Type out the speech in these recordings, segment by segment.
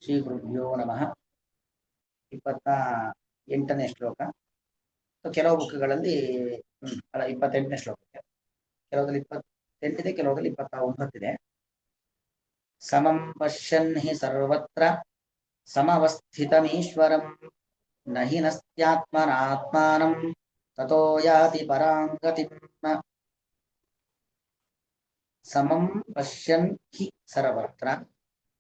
ಶ್ರೀ ಗುರುಭ್ಯೋ ನಮಃ. 28ನೇ ಶ್ಲೋಕ. ಕೆಲವು ಬುಕ್ಗಳಲ್ಲಿ ಅಲ್ಲ 28ನೇ ಶ್ಲೋಕಕ್ಕೆ, ಕೆಲವರಲ್ಲಿ 28 ಇದೆ, ಕೆಲವರಲ್ಲಿ 29 ಇದೆ. ಸಮಂ ಪಶ್ಯನ್ ಹಿ ಸರ್ವತ್ರ ಸಮವಸ್ಥಿತಮೀಶ್ವರಂ ನ ಹಿ ನಸ್ತ್ಯಾತ್ಮನಾತ್ಮಾನಂ ತತೋ ಯಾತಿ ಪರಾಂ ಗತಿಂ. ಸಮಂ ಪಶ್ಯನ್ ಹಿ ಸರ್ವತ್ರ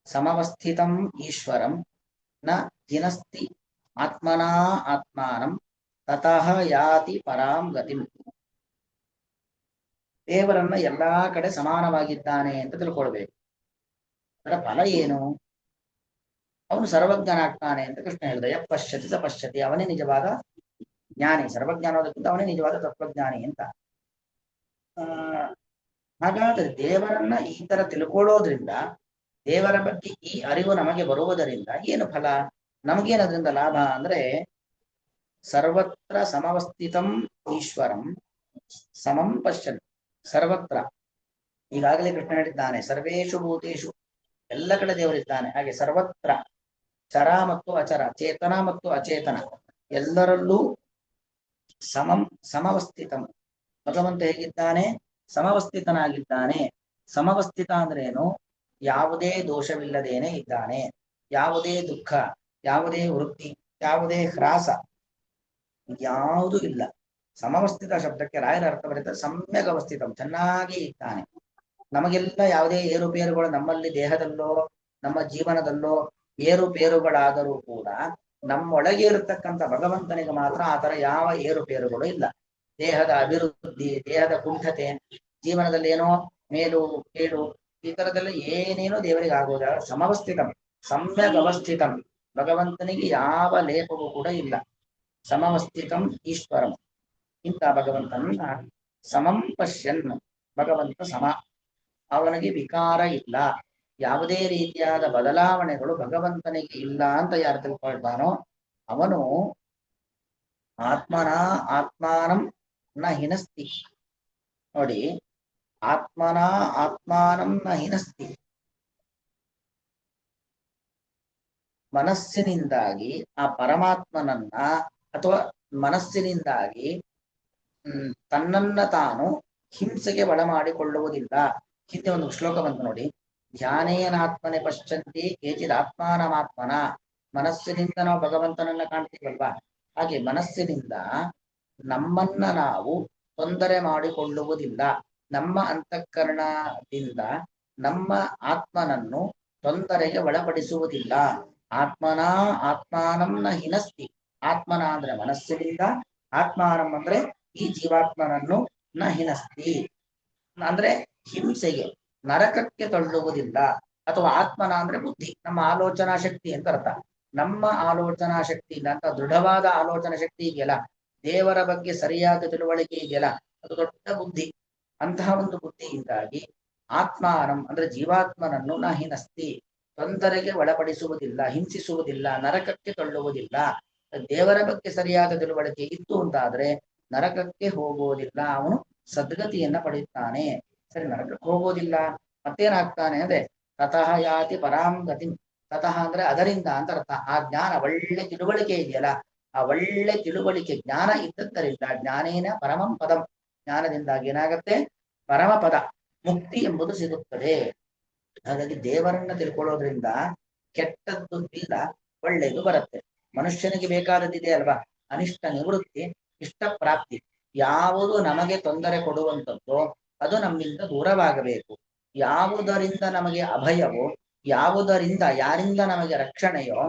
ಸಮವಸ್ಥಿತಂ ಈಶ್ವರಂ ನ ಹಿನಸ್ತಿ ಆತ್ಮನಾ ಆತ್ಮಾನಂ ತತಃ ಯಾತಿ ಪರಾಂ ಗತಿಂ. ದೇವರನ್ನ ಎಲ್ಲಾ ಕಡೆ ಸಮಾನವಾಗಿದ್ದಾನೆ ಅಂತ ತಿಳ್ಕೊಳ್ಬೇಕು. ಅದರ ಫಲ ಏನು? ಅವನು ಸರ್ವಜ್ಞನಾಗ್ತಾನೆ ಅಂತ ಕೃಷ್ಣ ಹೇಳಿದ. ಯ ಪಶ್ಯತಿ ಸ ಪಶ್ಯತಿ, ಅವನೇ ನಿಜವಾದ ಜ್ಞಾನಿ. ಸರ್ವಜ್ಞಾನೋದಕ್ಕಿಂತ ಅವನೇ ನಿಜವಾದ ತತ್ವಜ್ಞಾನಿ ಅಂತ. ಹಾಗಾದ್ರೆ ದೇವರನ್ನ ಈ ತರ ತಿಳ್ಕೊಳ್ಳೋದ್ರಿಂದ, ದೇವರ ಬಗ್ಗೆ ಈ ಅರಿವು ನಮಗೆ ಬರುವುದರಿಂದ ಏನು ಫಲ? ನಮಗೇನದ್ರಿಂದ ಲಾಭ ಅಂದ್ರೆ, ಸರ್ವತ್ರ ಸಮವಸ್ಥಿತಂ ಈಶ್ವರಂ ಸಮಂ ಪಶ್ಯನ್. ಸರ್ವತ್ರ, ಈಗಾಗಲೇ ಕೃಷ್ಣ ಹೇಳಿದ್ದಾನೆ, ಸರ್ವೇಷು ಭೂತೇಷು, ಎಲ್ಲ ಕಡೆ ದೇವರಿದ್ದಾನೆ. ಹಾಗೆ ಸರ್ವತ್ರ, ಚರ ಮತ್ತು ಅಚರ, ಚೇತನ ಮತ್ತು ಅಚೇತನ, ಎಲ್ಲರಲ್ಲೂ ಸಮಂ ಸಮವಸ್ಥಿತಂ. ಭಗವಂತ ಹೇಗಿದ್ದಾನೆ? ಸಮವಸ್ಥಿತನಾಗಿದ್ದಾನೆ. ಸಮವಸ್ಥಿತ ಅಂದ್ರೇನು? ಯಾವುದೇ ದೋಷವಿಲ್ಲದೇನೆ ಇದ್ದಾನೆ. ಯಾವುದೇ ದುಃಖ, ಯಾವುದೇ ವೃತ್ತಿ, ಯಾವುದೇ ಹ್ರಾಸ, ಯಾವುದೂ ಇಲ್ಲ. ಸಮವಸ್ಥಿತ ಶಬ್ದಕ್ಕೆ ರಾಯರ ಅರ್ಥ ಬರೀತಾರೆ ಸಮ್ಯಕ್ ಅವಸ್ಥಿತಂ, ಚೆನ್ನಾಗಿ ಇದ್ದಾನೆ. ನಮಗೆಲ್ಲ ಯಾವುದೇ ಏರುಪೇರುಗಳು ನಮ್ಮಲ್ಲಿ ದೇಹದಲ್ಲೋ ನಮ್ಮ ಜೀವನದಲ್ಲೋ ಏರುಪೇರುಗಳಾದರೂ ಕೂಡ ನಮ್ಮೊಳಗೆ ಇರತಕ್ಕಂಥ ಭಗವಂತನಿಗೆ ಮಾತ್ರ ಆ ತರ ಯಾವ ಏರುಪೇರುಗಳು ಇಲ್ಲ. ದೇಹದ ಅಭಿವೃದ್ಧಿ, ದೇಹದ ಕುಂಠತೆ, ಜೀವನದಲ್ಲಿ ಏನೋ ಮೇಲು ಕೀಳು, ಈ ತರದೆಲ್ಲ ಏನೇನೋ ದೇವರಿಗೆ ಆಗೋದ. ಸಮವಸ್ಥಿತಂ ಸಮ್ಯಕ್ ಅವಸ್ಥಿತಂ, ಭಗವಂತನಿಗೆ ಯಾವ ಲೇಪವೂ ಕೂಡ ಇಲ್ಲ. ಸಮವಸ್ಥಿತಂ ಈಶ್ವರಂ, ಇಂಥ ಭಗವಂತನನ್ನ ಸಮಂ ಪಶ್ಯನ್, ಭಗವಂತ ಸಮ, ಅವನಿಗೆ ವಿಕಾರ ಇಲ್ಲ, ಯಾವುದೇ ರೀತಿಯಾದ ಬದಲಾವಣೆಗಳು ಭಗವಂತನಿಗೆ ಇಲ್ಲ ಅಂತ ಯಾರು ತಿಳ್ಕೊಳ್ತಾನೋ ಅವನು ಆತ್ಮನ ಆತ್ಮಾನಂ ನ ಹಿನಸ್ತಿ. ನೋಡಿ, ಆತ್ಮನ ಆತ್ಮಾನಂ ನ ಹಿನಸ್ತಿ, ಮನಸ್ಸಿನಿಂದಾಗಿ ಆ ಪರಮಾತ್ಮನನ್ನ ಅಥವಾ ಮನಸ್ಸಿನಿಂದಾಗಿ ತನ್ನನ್ನ ತಾನು ಹಿಂಸೆಗೆ ಒಳಮಾಡಿಕೊಳ್ಳುವುದಿಲ್ಲ. ಹಿಂದೆ ಒಂದು ಶ್ಲೋಕ ಬಂತು ನೋಡಿ, ಧ್ಯಾನೇನಾತ್ಮನೆ ಪಶ್ಯಂತಿ ಕೇಚಿದ್ ಆತ್ಮಾನಮಾತ್ಮನ. ಮನಸ್ಸಿನಿಂದ ನಾವು ಭಗವಂತನನ್ನ ಕಾಣ್ತೀವಲ್ವಾ, ಹಾಗೆ ಮನಸ್ಸಿನಿಂದ ನಮ್ಮನ್ನ ನಾವು ತೊಂದರೆ ಮಾಡಿಕೊಳ್ಳುವುದಿಲ್ಲ. ನಮ್ಮ ಅಂತಃಕರಣದಿಂದ ನಮ್ಮ ಆತ್ಮನನ್ನು ತೊಂದರೆಗೆ ಒಳಪಡಿಸುವುದಿಲ್ಲ. ಆತ್ಮನ ಆತ್ಮಾನಂನ ಹಿನಸ್ತಿ, ಆತ್ಮನ ಅಂದ್ರೆ ಮನಸ್ಸಿನಿಂದ, ಆತ್ಮಾನಂ ಅಂದ್ರೆ ಈ ಜೀವಾತ್ಮನನ್ನು ನ ಹಿನಸ್ತಿ ಅಂದ್ರೆ ಹಿಂಸೆಗೆ, ನರಕಕ್ಕೆ ತಳ್ಳುವುದಿಲ್ಲ. ಅಥವಾ ಆತ್ಮನ ಅಂದ್ರೆ ಬುದ್ಧಿ, ನಮ್ಮ ಆಲೋಚನಾ ಶಕ್ತಿ ಅಂತ ಅರ್ಥ. ನಮ್ಮ ಆಲೋಚನಾ ಶಕ್ತಿ ಅಂತ ದೃಢವಾದ ಆಲೋಚನಾ ಶಕ್ತಿ ಇದೆಯಲ್ಲ, ದೇವರ ಬಗ್ಗೆ ಸರಿಯಾದ ತಿಳುವಳಿಕೆ ಇದೆಯಲ್ಲ, ಅದು ದೊಡ್ಡ ಬುದ್ಧಿ. ಅಂತಹ ಒಂದು ಬುದ್ಧಿಯಿಂದಾಗಿ ಆತ್ಮಾನಂ ಅಂದ್ರೆ ಜೀವಾತ್ಮನನ್ನು ನ ಹಿನಸ್ತಿ, ತೊಂದರೆಗೆ ಒಳಪಡಿಸುವುದಿಲ್ಲ, ಹಿಂಸಿಸುವುದಿಲ್ಲ, ನರಕಕ್ಕೆ ತಳ್ಳುವುದಿಲ್ಲ. ದೇವರ ಬಗ್ಗೆ ಸರಿಯಾದ ತಿಳುವಳಿಕೆ ಇತ್ತು ಅಂತಾದ್ರೆ ನರಕಕ್ಕೆ ಹೋಗೋದಿಲ್ಲ, ಅವನು ಸದ್ಗತಿಯನ್ನ ಪಡೆಯುತ್ತಾನೆ. ಸರಿ, ನರಕಕ್ಕೆ ಹೋಗೋದಿಲ್ಲ, ಮತ್ತೇನಾಗ್ತಾನೆ ಅಂದ್ರೆ ತತಃ ಯಾತಿ ಪರಾಂ ಗತಿಂ. ತತಃ ಅಂದ್ರೆ ಅದರಿಂದ ಅಂತ ಅರ್ಥ. ಆ ಜ್ಞಾನ, ಒಳ್ಳೆ ತಿಳುವಳಿಕೆ ಇದೆಯಲ್ಲ, ಆ ಒಳ್ಳೆ ತಿಳುವಳಿಕೆ ಜ್ಞಾನ ಇದ್ದದ್ದರಿಂದ, ಜ್ಞಾನೇನ ಪರಮಂ ಪದಂ, ಜ್ಞಾನದಿಂದಾಗಿ ಏನಾಗತ್ತೆ? ಪರಮ ಪದ ಮುಕ್ತಿ ಎಂಬುದು ಸಿಗುತ್ತದೆ. ಹಾಗಾಗಿ ದೇವರನ್ನ ತಿಳ್ಕೊಳ್ಳೋದ್ರಿಂದ ಕೆಟ್ಟದ್ದು ಇಲ್ಲ, ಒಳ್ಳೆಯದು ಬರುತ್ತೆ. ಮನುಷ್ಯನಿಗೆ ಬೇಕಾದದ್ದಿದೆ ಅಲ್ವಾ, ಅನಿಷ್ಟ ನಿವೃತ್ತಿ, ಇಷ್ಟ ಪ್ರಾಪ್ತಿ. ಯಾವುದು ನಮಗೆ ತೊಂದರೆ ಕೊಡುವಂಥದ್ದು ಅದು ನಮ್ಮಿಂದ ದೂರವಾಗಬೇಕು. ಯಾವುದರಿಂದ ನಮಗೆ ಅಭಯವೋ, ಯಾವುದರಿಂದ ಯಾರಿಂದ ನಮಗೆ ರಕ್ಷಣೆಯೋ,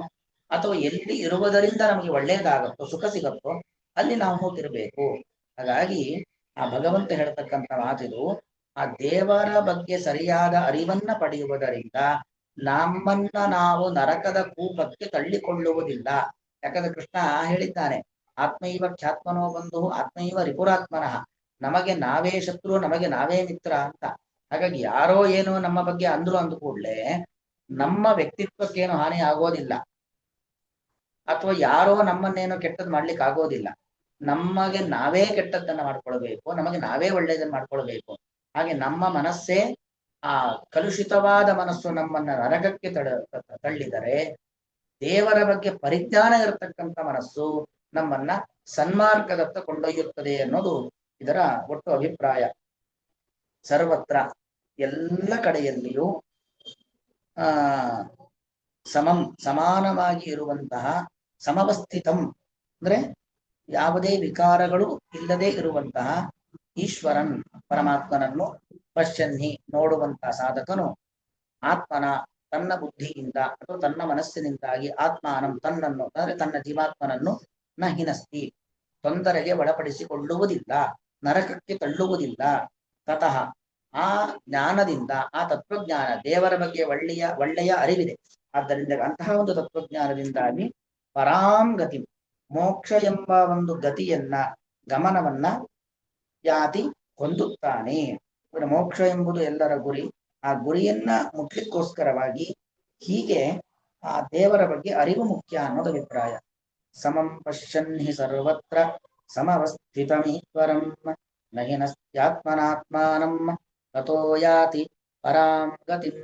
ಅಥವಾ ಎಲ್ಲಿ ಇರುವುದರಿಂದ ನಮಗೆ ಒಳ್ಳೆಯದಾಗತ್ತೋ, ಸುಖ ಸಿಗತ್ತೋ ಅಲ್ಲಿ ನಾವು ಹೋಗಿರ್ಬೇಕು. ಹಾಗಾಗಿ ಆ ಭಗವಂತ ಹೇಳ್ತಕ್ಕಂಥ ಮಾತಿದು, ಆ ದೇವರ ಬಗ್ಗೆ ಸರಿಯಾದ ಅರಿವನ್ನ ಪಡೆಯುವುದರಿಂದ ನಮ್ಮನ್ನ ನಾವು ನರಕದ ಕೂಪಕ್ಕೆ ತಳ್ಳಿಕೊಳ್ಳುವುದಿಲ್ಲ. ಯಾಕಂದ್ರೆ ಕೃಷ್ಣ ಹೇಳಿದ್ದಾನೆ, ಆತ್ಮೈವ ಖ್ಯಾತ್ಮನೋ ಬಂಧು ಆತ್ಮೈವ ರಿಪುರಾತ್ಮನಃ, ನಮಗೆ ನಾವೇ ಶತ್ರು, ನಮಗೆ ನಾವೇ ಮಿತ್ರ ಅಂತ. ಹಾಗಾಗಿ ಯಾರೋ ಏನೋ ನಮ್ಮ ಬಗ್ಗೆ ಅಂದ್ರು ಅಂದ ಕೂಡಲೇ ನಮ್ಮ ವ್ಯಕ್ತಿತ್ವಕ್ಕೇನು ಹಾನಿ ಆಗೋದಿಲ್ಲ, ಅಥವಾ ಯಾರೋ ನಮ್ಮನ್ನೇನೋ ಕೆಟ್ಟದ್ದು ಮಾಡ್ಲಿಕ್ಕೆ ಆಗೋದಿಲ್ಲ. ನಮಗೆ ನಾವೇ ಕೆಟ್ಟದ್ದನ್ನ ಮಾಡ್ಕೊಳ್ಬೇಕು, ನಮಗೆ ನಾವೇ ಒಳ್ಳೆಯದನ್ನ ಮಾಡ್ಕೊಳ್ಬೇಕು. ಹಾಗೆ ನಮ್ಮ ಮನಸ್ಸೇ, ಆ ಕಲುಷಿತವಾದ ಮನಸ್ಸು ನಮ್ಮನ್ನ ನರಕಕ್ಕೆ ತಳ್ಳಿದರೆ ದೇವರ ಬಗ್ಗೆ ಪರಿಜ್ಞಾನ ಇರತಕ್ಕಂಥ ಮನಸ್ಸು ನಮ್ಮನ್ನ ಸನ್ಮಾರ್ಗದತ್ತ ಕೊಂಡೊಯ್ಯುತ್ತದೆ ಅನ್ನೋದು ಇದರ ಒಟ್ಟು ಅಭಿಪ್ರಾಯ. ಸರ್ವತ್ರ ಎಲ್ಲ ಕಡೆಯಲ್ಲಿಯೂ ಆ ಸಮಾನವಾಗಿ ಇರುವಂತಹ ಸಮವಸ್ಥಿತಂ ಅಂದ್ರೆ ಯಾವುದೇ ವಿಕಾರಗಳು ಇಲ್ಲದೆ ಇರುವಂತಹ ಈಶ್ವರನ್ ಪರಮಾತ್ಮನನ್ನು ಪಶ್ಯನ್ಹಿ ನೋಡುವಂತಹ ಸಾಧಕನು ಆತ್ಮನ ತನ್ನ ಬುದ್ಧಿಯಿಂದ ಅಥವಾ ತನ್ನ ಮನಸ್ಸಿನಿಂದಾಗಿ ಆತ್ಮಾನಂ ತನ್ನನ್ನು ಅಂದರೆ ತನ್ನ ಜೀವಾತ್ಮನನ್ನು ನ ಹಿನಸ್ತಿ ತೊಂದರೆಗೆ ಒಳಪಡಿಸಿಕೊಳ್ಳುವುದಿಲ್ಲ, ನರಕಕ್ಕೆ ತಳ್ಳುವುದಿಲ್ಲ. ತತಃ ಆ ಜ್ಞಾನದಿಂದ, ಆ ತತ್ವಜ್ಞಾನ, ದೇವರ ಬಗ್ಗೆ ಒಳ್ಳೆಯ ಅರಿವಿದೆ. ಆದ್ದರಿಂದ ಅಂತಹ ಒಂದು ತತ್ವಜ್ಞಾನದಿಂದಾಗಿ ಪರಾಂ ಗತಿ, ಮೋಕ್ಷ ಎಂಬ ಒಂದು ಗತಿಯನ್ನ, ಗಮನವನ್ನ ಯಾತಿ ಹೊಂದುತ್ತಾನೆ. ಮೋಕ್ಷ ಎಂಬುದು ಎಲ್ಲರ ಗುರಿ. ಆ ಗುರಿಯನ್ನ ಮುಟ್ಲಿಕ್ಕೋಸ್ಕರವಾಗಿ ಹೀಗೆ ಆ ದೇವರ ಬಗ್ಗೆ ಅರಿವು ಮುಖ್ಯ ಅನ್ನೋದು ಅಭಿಪ್ರಾಯ. ಸಮಂ ಪಶ್ಯನ್ ಹಿ ಸರ್ವತ್ರ ಸಮವಸ್ಥಿತಮೀಶ್ವರಂ ನ ಹಿನಸ್ತ್ಯಾತ್ಮನಾತ್ಮಾನಂ ತಥೋ ಯಾತಿ ಪರಾಂ ಗತಿಂ.